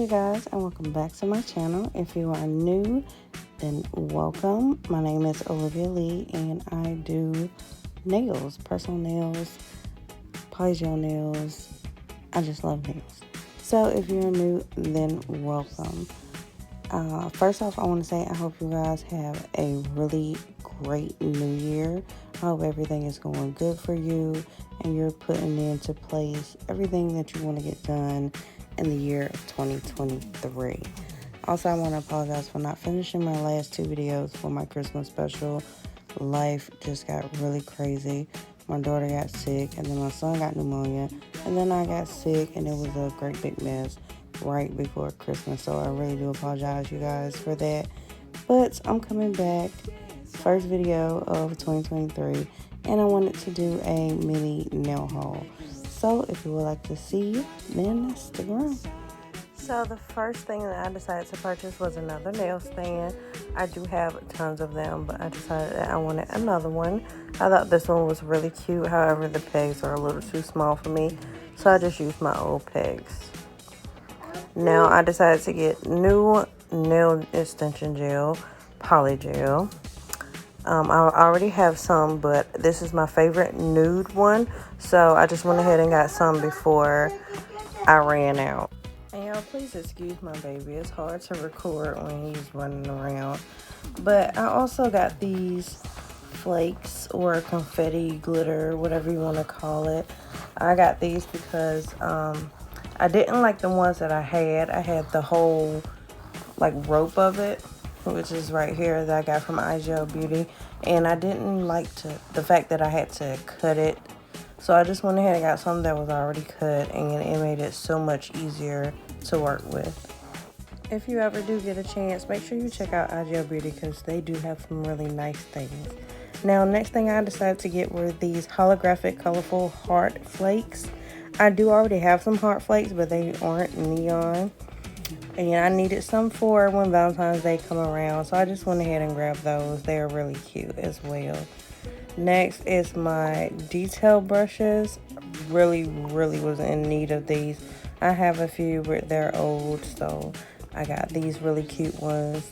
Hey guys, and welcome back to my channel. If you are new, then welcome. My name is Olivia Lee and I do nails, personal nails, polygel nails. I just love nails. So if you're new, then welcome. First off, I want to say I hope you guys have a really great new year. I hope everything is going good for you and you're putting into place everything that you want to get done in the year of 2023. Also, I want to apologize for not finishing my last two videos for my Christmas special. Life just got really crazy. My daughter got sick, and then my son got pneumonia, and then I got sick, and it was a great big mess right before Christmas. So I really do apologize, you guys, for that. But I'm coming back, first video of 2023, and I wanted to do a mini nail haul. So if you would like to see, then stick around. So the first thing that I decided to purchase was another nail stand. I do have tons of them, but I decided that I wanted another one. I thought this one was really cute. However, the pegs are a little too small for me, so I just used my old pegs. Now I decided to get new nail extension gel, Polygel. I already have some, but this is my favorite nude one, so I just went ahead and got some before I ran out. And y'all, please excuse my baby. It's hard to record when he's running around. But I also got these flakes or confetti glitter, whatever you want to call it. I got these because I didn't like the ones that I had. I had the whole like rope of it, which is right here, that I got from IGL Beauty, and I didn't like the fact that I had to cut it, so I just went ahead and got something that was already cut, and it made it so much easier to work with. If you ever do get a chance, make sure you check out IGL Beauty because they do have some really nice things. Now, next thing I decided to get were these holographic colorful heart flakes. I do already have some heart flakes, but they aren't neon. And I needed some for when Valentine's Day come around, so I just went ahead and grabbed those. They are really cute as well. Next is my detail brushes. Really was in need of these. I have a few, but they're old, so I got these really cute ones.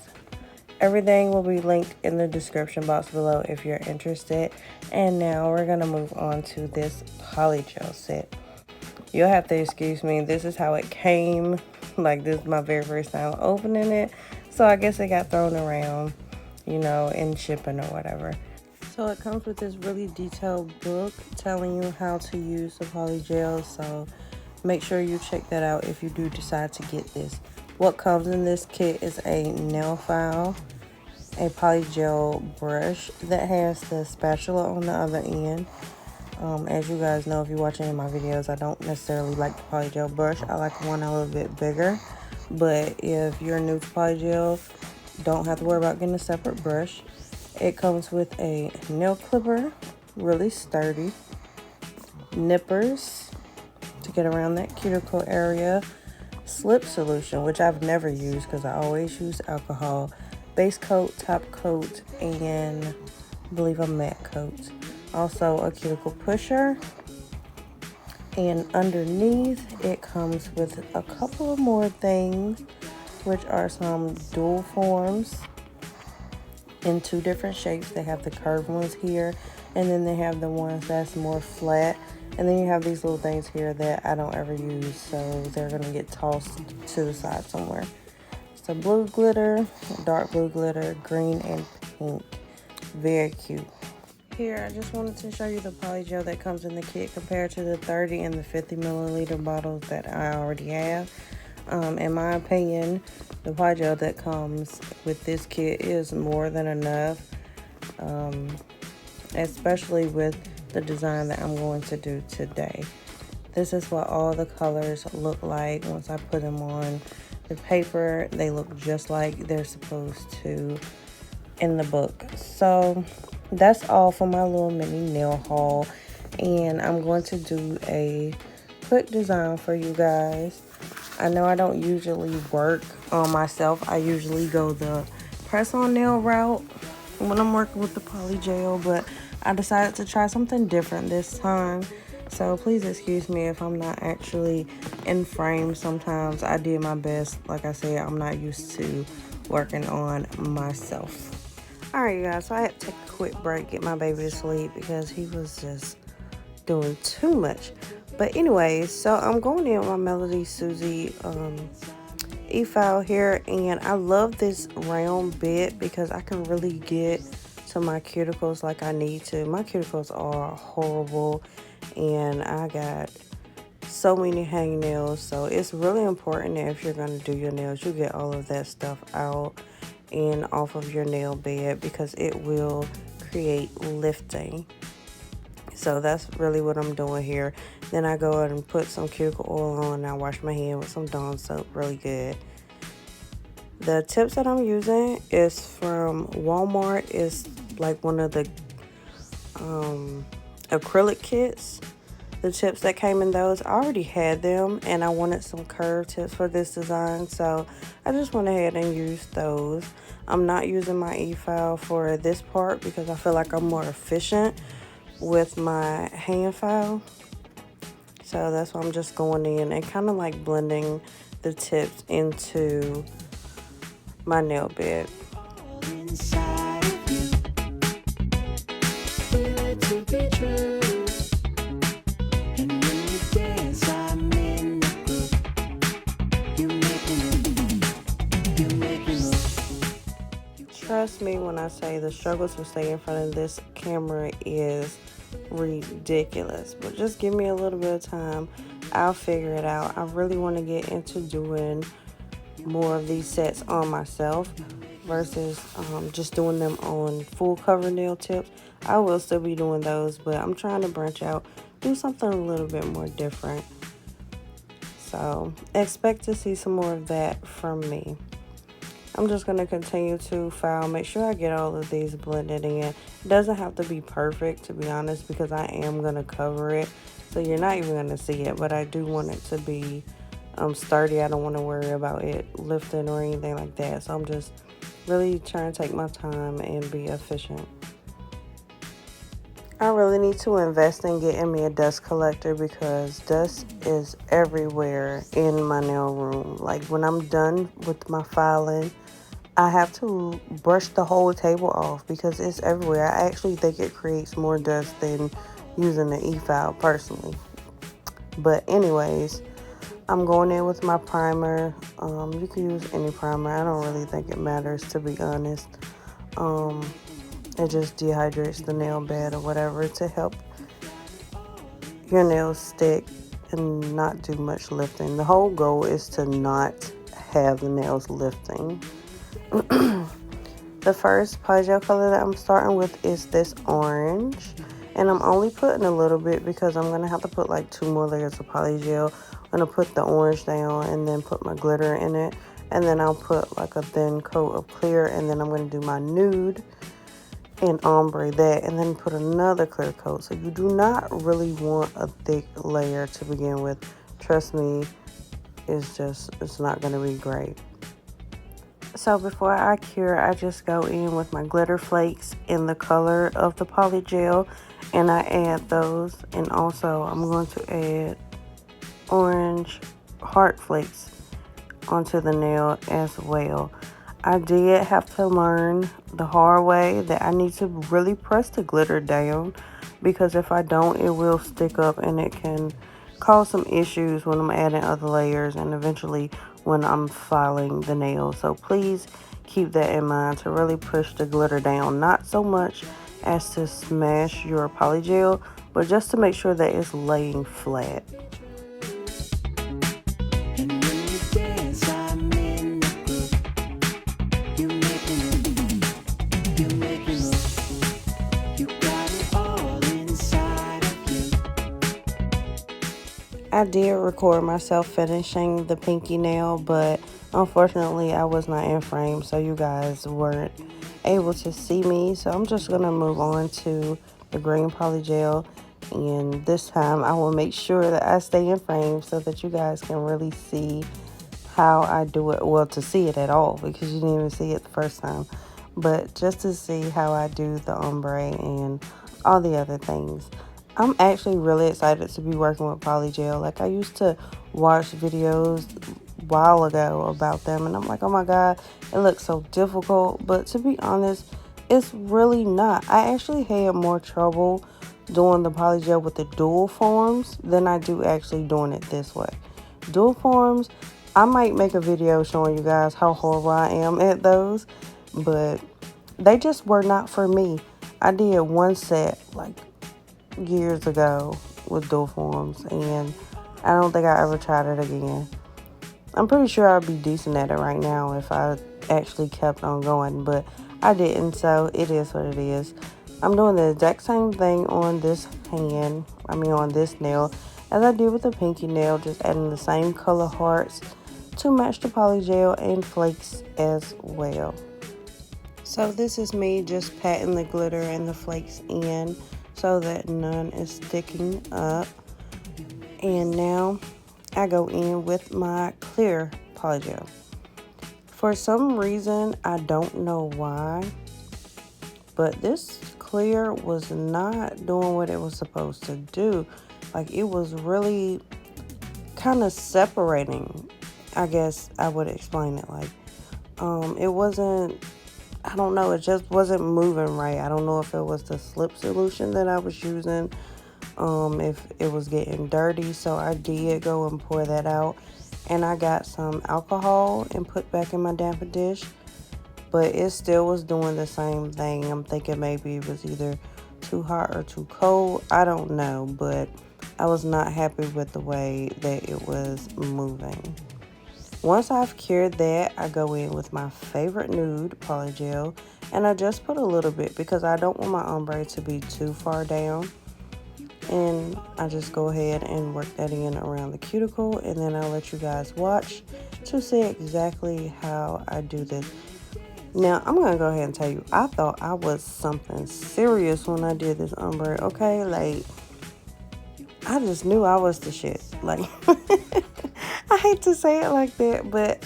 Everything will be linked in the description box below if you're interested. And now we're gonna move on to this polygel set. You'll have to excuse me, this is how it came. Like, this is my very first time opening it, so I guess it got thrown around, you know, in shipping or whatever. So it comes with this really detailed book telling you how to use the polygel, so make sure you check that out if you do decide to get this. What comes in this kit is a nail file, a polygel brush that has the spatula on the other end. As you guys know, if you watch any of my videos, I don't necessarily like the polygel brush. I like one a little bit bigger. But if you're new to polygel, don't have to worry about getting a separate brush. It comes with a nail clipper, really sturdy, nippers to get around that cuticle area, slip solution, which I've never used because I always use alcohol, base coat, top coat, and I believe a matte coat. Also a cuticle pusher, and underneath it comes with a couple of more things, which are some dual forms in two different shapes. They have the curved ones here, and then they have the ones that's more flat, and then you have these little things here that I don't ever use, so they're gonna get tossed to the side somewhere. So blue glitter, dark blue glitter, green and pink. Very cute. Here, I just wanted to show you the polygel that comes in the kit compared to the 30 and the 50 milliliter bottles that I already have. In my opinion, the polygel that comes with this kit is more than enough, especially with the design that I'm going to do today. This is what all the colors look like once I put them on the paper. They look just like they're supposed to in the book. So that's all for my little mini nail haul, and I'm going to do a quick design for you guys. I know I don't usually work on myself. I usually go the press-on nail route when I'm working with the polygel, but I decided to try something different this time. So please excuse me if I'm not actually in frame. Sometimes I did my best. Like I said, I'm not used to working on myself. Alright, you guys, so I had to take a quick break, get my baby to sleep because he was just doing too much. But anyways, so I'm going in with my Melody Susie e-file here, and I love this round bit because I can really get to my cuticles like I need to. My cuticles are horrible, and I got so many hangnails, so it's really important that if you're going to do your nails, you get all of that stuff out and off of your nail bed because it will create lifting. So that's really what I'm doing here. Then I go ahead and put some cuticle oil on, and I wash my hand with some Dawn soap really good. The tips that I'm using is from Walmart. It's like one of the acrylic kits. The tips that came in those, I already had them, and I wanted some curved tips for this design, so I just went ahead and used those. I'm not using my e-file for this part because I feel like I'm more efficient with my hand file. So that's why I'm just going in and kind of like blending the tips into my nail bed. Trust me when I say the struggle to stay in front of this camera is ridiculous, but just give me a little bit of time. I'll figure it out. I really want to get into doing more of these sets on myself versus just doing them on full cover nail tips. I will still be doing those, but I'm trying to branch out, do something a little bit more different. So expect to see some more of that from me. I'm just going to continue to file, make sure I get all of these blended in. It doesn't have to be perfect, to be honest, because I am going to cover it. So you're not even going to see it, but I do want it to be sturdy. I don't want to worry about it lifting or anything like that. So I'm just really trying to take my time and be efficient. I really need to invest in getting me a dust collector because dust is everywhere in my nail room. Like when I'm done with my filing, I have to brush the whole table off because it's everywhere. I actually think it creates more dust than using the e-file personally. But anyways, I'm going in with my primer. You can use any primer. I don't really think it matters, to be honest. It just dehydrates the nail bed or whatever to help your nails stick and not do much lifting. The whole goal is to not have the nails lifting. The first Polygel color that I'm starting with is this orange, and I'm only putting a little bit because I'm gonna have to put like 2 more layers of Polygel. I'm gonna put the orange down and then put my glitter in it, and then I'll put like a thin coat of clear, and then I'm gonna do my nude and ombre that, and then put another clear coat. So you do not really want a thick layer to begin with. Trust me, it's not gonna be great. So before I cure, I just go in with my glitter flakes in the color of the Polygel, and I add those. And also I'm going to add orange heart flakes onto the nail as well. I did have to learn the hard way that I need to really press the glitter down, because if I don't, it will stick up and it can cause some issues when I'm adding other layers and eventually when I'm filing the nails. So please keep that in mind, to really push the glitter down, not so much as to smash your Polygel, but just to make sure that it's laying flat. I did record myself finishing the pinky nail, but unfortunately I was not in frame, so you guys weren't able to see me. So I'm just going to move on to the green Polygel, and this time I will make sure that I stay in frame so that you guys can really see how I do it. Well, to see it at all, because you didn't even see it the first time, but just to see how I do the ombre and all the other things. I'm actually really excited to be working with Polygel. Like, I used to watch videos a while ago about them, and I'm like, oh my god, it looks so difficult. But to be honest, it's really not. I actually had more trouble doing the Polygel with the dual forms than I do actually doing it this way. Dual forms, I might make a video showing you guys how horrible I am at those, but they just were not for me. I did one set like years ago with dual forms, and I don't think I ever tried it again. I'm pretty sure I'd be decent at it right now if I actually kept on going, but I didn't, so it is what it is. I'm doing the exact same thing on this hand, on this nail, as I did with the pinky nail, just adding the same color hearts to match the polygel and flakes as well. So this is me just patting the glitter and the flakes in so that none is sticking up. And now I go in with my clear polygel. For some reason, I don't know why, but this clear was not doing what it was supposed to do. Like, it was really kind of separating, I guess I would explain it like. It wasn't, I don't know, it just wasn't moving right. I don't know if it was the slip solution that I was using, if it was getting dirty. So I did go and pour that out, and I got some alcohol and put back in my damper dish, but it still was doing the same thing. I'm thinking maybe it was either too hot or too cold. I don't know, but I was not happy with the way that it was moving. Once I've cured that, I go in with my favorite Nude polygel, and I just put a little bit because I don't want my ombre to be too far down. And I just go ahead and work that in around the cuticle, and then I'll let you guys watch to see exactly how I do this. Now, I'm going to go ahead and tell you, I thought I was something serious when I did this ombre, okay? Like, I just knew I was the shit. Like, I hate to say it like that, but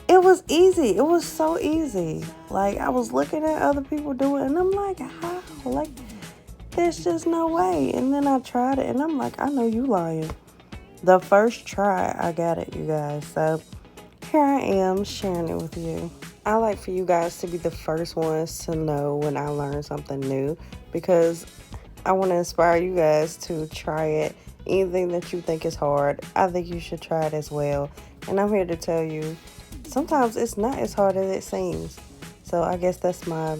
it was easy. It was so easy. Like, I was looking at other people do it, and I'm like, how? Like, there's just no way. And then I tried it, and I'm like, I know you lying. The first try, I got it, you guys. So here I am sharing it with you. I like for you guys to be the first ones to know when I learn something new, because I want to inspire you guys to try it. Anything that you think is hard, I think you should try it as well. And I'm here to tell you, sometimes it's not as hard as it seems. So I guess that's my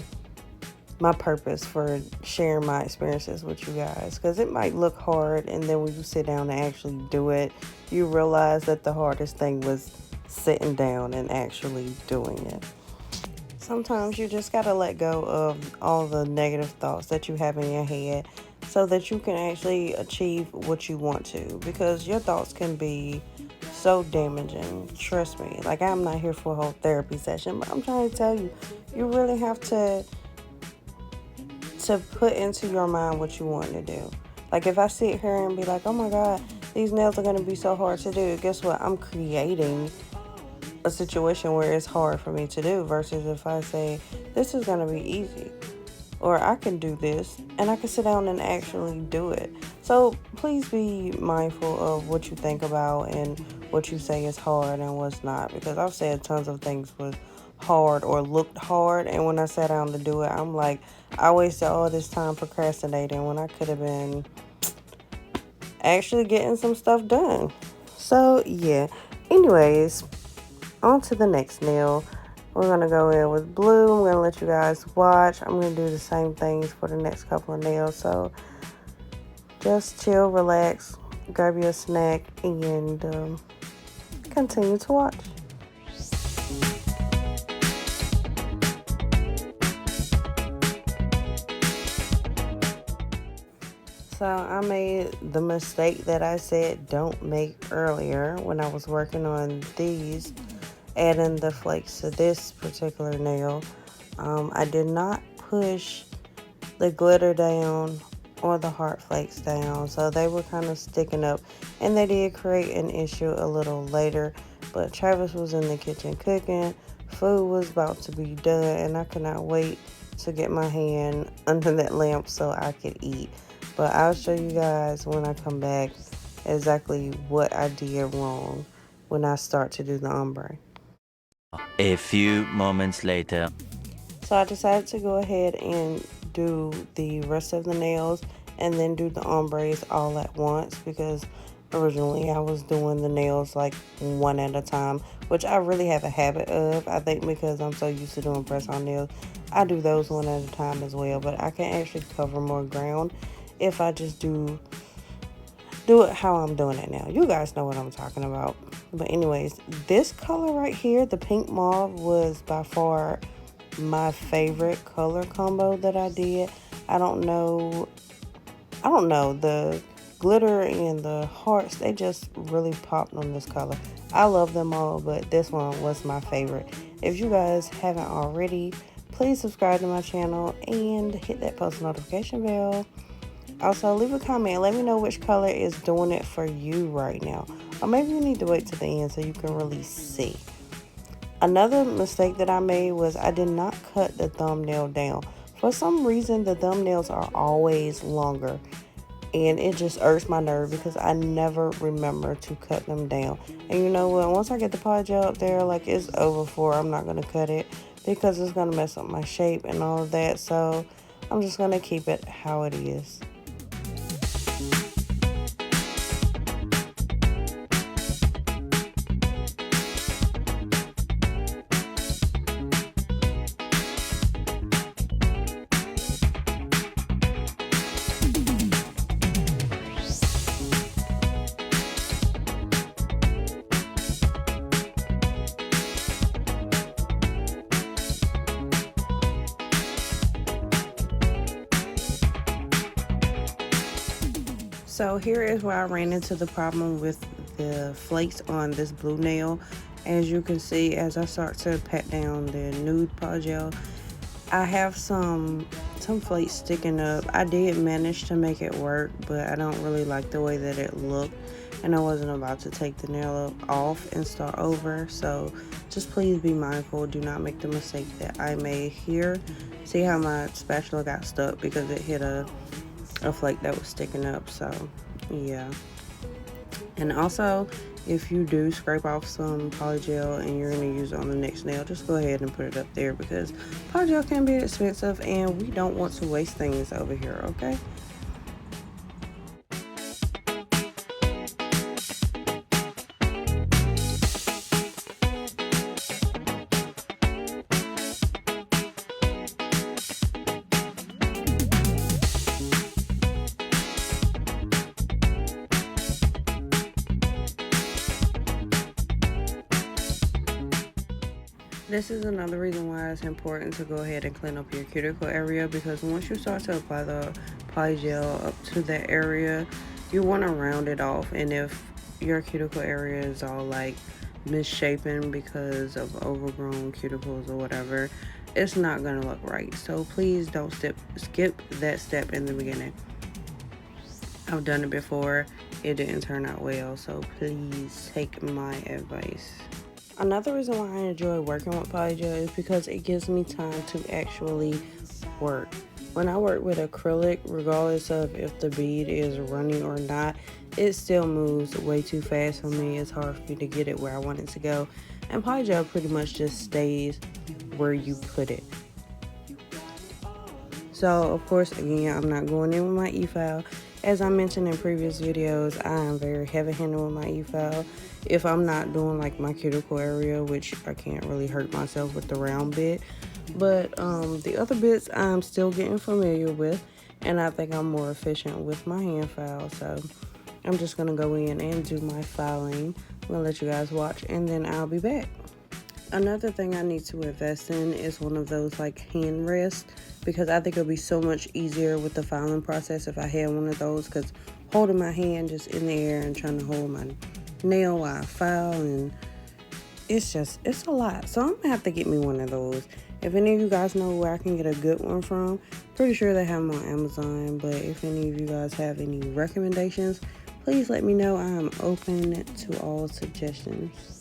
purpose for sharing my experiences with you guys, because it might look hard, and then when you sit down and actually do it, you realize that the hardest thing was sitting down and actually doing it. Sometimes you just gotta let go of all the negative thoughts that you have in your head so that you can actually achieve what you want to, because your thoughts can be so damaging. Trust me. Like, I'm not here for a whole therapy session, but I'm trying to tell you, you really have to put into your mind what you want to do. Like, if I sit here and be like, oh my god, these nails are going to be so hard to do, guess what? I'm creating a situation where it's hard for me to do, versus if I say, this is going to be easy, or I can do this, and I can sit down and actually do it. So please be mindful of what you think about and what you say is hard and what's not, because I've said tons of things was hard or looked hard, and when I sat down to do it, I'm like, I wasted all this time procrastinating when I could have been actually getting some stuff done. So yeah, anyways, on to the next nail. We're going to go in with blue. I'm going to let you guys watch. I'm going to do the same things for the next couple of nails. So just chill, relax, grab you a snack, and continue to watch. So I made the mistake that I said don't make earlier when I was working on these, adding the flakes to this particular nail. I did not push the glitter down or the heart flakes down, so they were kind of sticking up, and they did create an issue a little later. But Travis was in the kitchen cooking, food was about to be done, and I could not wait to get my hand under that lamp so I could eat. But I'll show you guys when I come back exactly what I did wrong when I start to do the ombre. A few moments later. So I decided to go ahead and do the rest of the nails and then do the ombres all at once, because originally I was doing the nails like one at a time, which I really have a habit of. I think because I'm so used to doing press on nails, I do those one at a time as well, but I can actually cover more ground if I just do it how I'm doing it now. You guys know what I'm talking about. But anyways, this color right here, the pink mauve, was by far my favorite color combo that I did. I don't know, the glitter and the hearts, they just really popped on this color. I love them all, but this one was my favorite. If you guys haven't already, please subscribe to my channel and hit that post notification bell. Also, leave a comment. Let me know which color is doing it for you right now. Or maybe you need to wait to the end so you can really see. Another mistake that I made was I did not cut the thumbnail down. For some reason, the thumbnails are always longer. And it just irks my nerve because I never remember to cut them down. And you know what? Once I get the Polygel up there, like, it's over for. I'm not going to cut it because it's going to mess up my shape and all of that. So I'm just going to keep it how it is. So here is where I ran into the problem with the flakes on this blue nail. As you can see, as I start to pat down the Nude Polygel, I have some flakes sticking up. I did manage to make it work, but I don't really like the way that it looked, and I wasn't about to take the nail off and start over. So just please be mindful. Do not make the mistake that I made here. See how my spatula got stuck because it hit a flake that was sticking up. So yeah. And also, if you do scrape off some Polygel and you're going to use it on the next nail, just go ahead and put it up there, because Polygel can be expensive and we don't want to waste things over here, okay? This is another reason why it's important to go ahead and clean up your cuticle area, because once you start to apply the Polygel up to that area, you want to round it off. And if your cuticle area is all like misshapen because of overgrown cuticles or whatever, it's not going to look right. So please don't skip that step in the beginning. I've done it before. It didn't turn out well, so please take my advice. Another reason why I enjoy working with Polygel is because it gives me time to actually work. When I work with acrylic, regardless of if the bead is running or not, it still moves way too fast for me. It's hard for me to get it where I want it to go. And Polygel pretty much just stays where you put it. So, of course, again, I'm not going in with my e-file. As I mentioned in previous videos, I am very heavy-handed with my e-file. If I'm not doing like my cuticle area, which I can't really hurt myself with the round bit. But the other bits I'm still getting familiar with, and I think I'm more efficient with my hand file. So I'm just going to go in and do my filing. I'm going to let you guys watch, and then I'll be back. Another thing I need to invest in is one of those like hand rests, because I think it'll be so much easier with the filing process if I had one of those, because holding my hand just in the air and trying to hold my nail while I file, and it's a lot. So I'm gonna have to get me one of those. If any of you guys know where I can get a good one from, pretty sure they have them on Amazon. But if any of you guys have any recommendations, please let me know. I am open to all suggestions.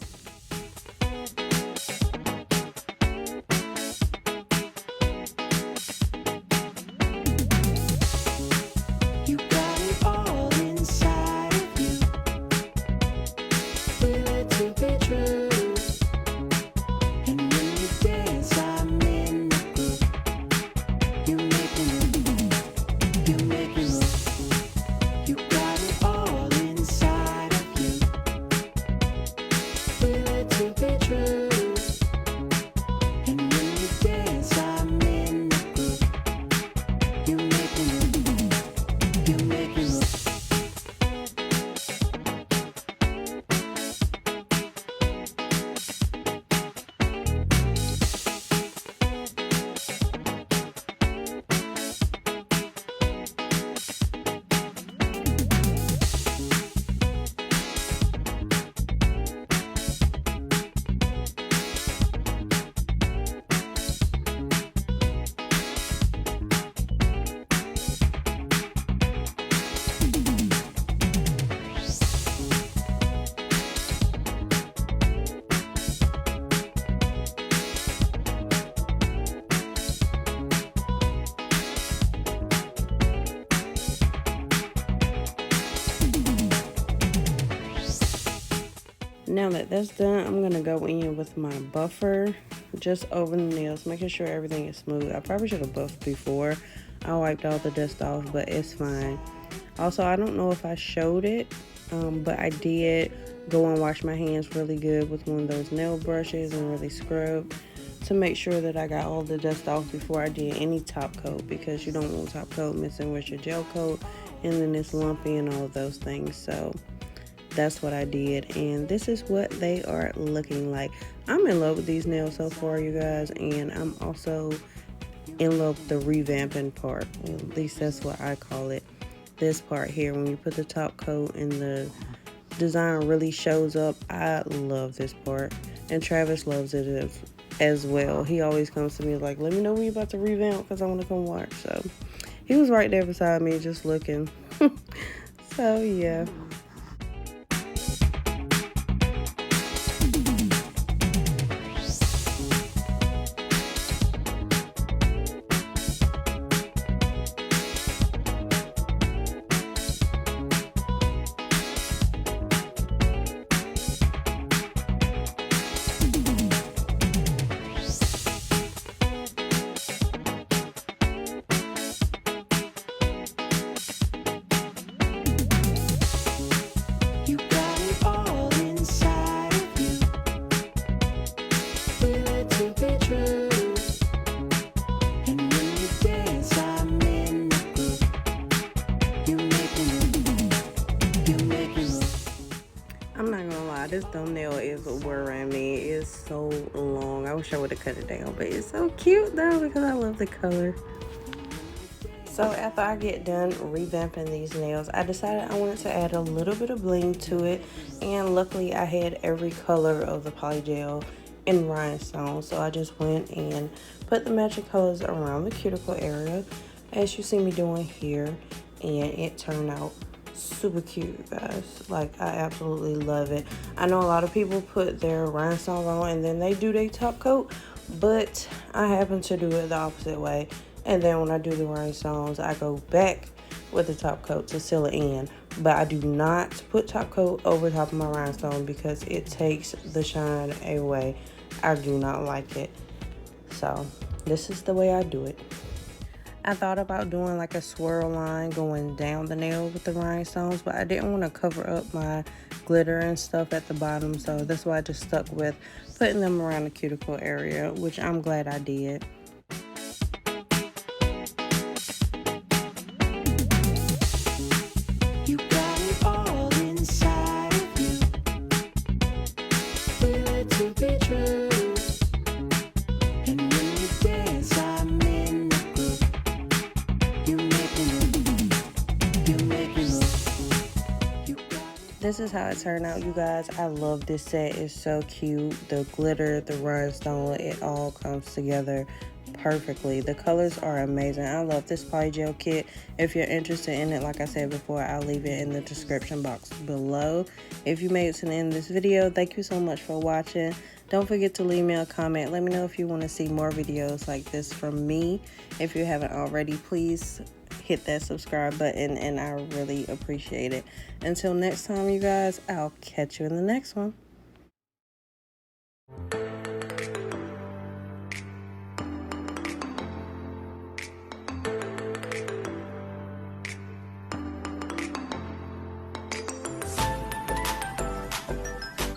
Now that that's done, I'm going to go in with my buffer just over the nails, making sure everything is smooth. I probably should have buffed before I wiped all the dust off, but it's fine. Also, I don't know if I showed it, but I did go and wash my hands really good with one of those nail brushes and really scrub to make sure that I got all the dust off before I did any top coat, because you don't want top coat mixing with your gel coat and then it's lumpy and all of those things. So that's what I did, and this is what they are looking like. I'm in love with these nails so far, you guys, and I'm also in love with the revamping part. At least that's what I call it. This part here, when you put the top coat and the design really shows up, I love this part, and Travis loves it as well. He always comes to me like, let me know when you're about to revamp because I want to come watch. So he was right there beside me just looking. So yeah. I'm not gonna lie, this thumbnail is worrying me. It's so long. I wish I would have cut it down, but it's so cute though because I love the color. So after I get done revamping these nails, I decided I wanted to add a little bit of bling to it, and luckily I had every color of the Polygel in Rhinestone, so I just went and put the matching colors around the cuticle area as you see me doing here, and it turned out super cute, guys. Like, I absolutely love it. I know a lot of people put their rhinestones on and then they do their top coat, but I happen to do it the opposite way, and then when I do the rhinestones I go back with the top coat to seal it in. But I do not put top coat over top of my rhinestone because it takes the shine away. I do not like it, so this is the way I do it. I thought about doing like a swirl line going down the nail with the rhinestones, but I didn't want to cover up my glitter and stuff at the bottom, so that's why I just stuck with putting them around the cuticle area, which I'm glad I did. You got it all inside of you. Feel it to be true. And when you dance, I'm in the groove. You make me move. You make me move. This is how it turned out, you guys. I love this set. It's so cute. The glitter, the rhinestone, it all comes together perfectly. The colors are amazing. I love this Polygel kit. If you're interested in it, like I said before, I'll leave it in the description box below. If you made it to the end of this video, thank you so much for watching. Don't forget to leave me a comment. Let me know if you want to see more videos like this from me. If you haven't already, please hit that subscribe button, and I really appreciate it. Until next time, you guys, I'll catch you in the next one.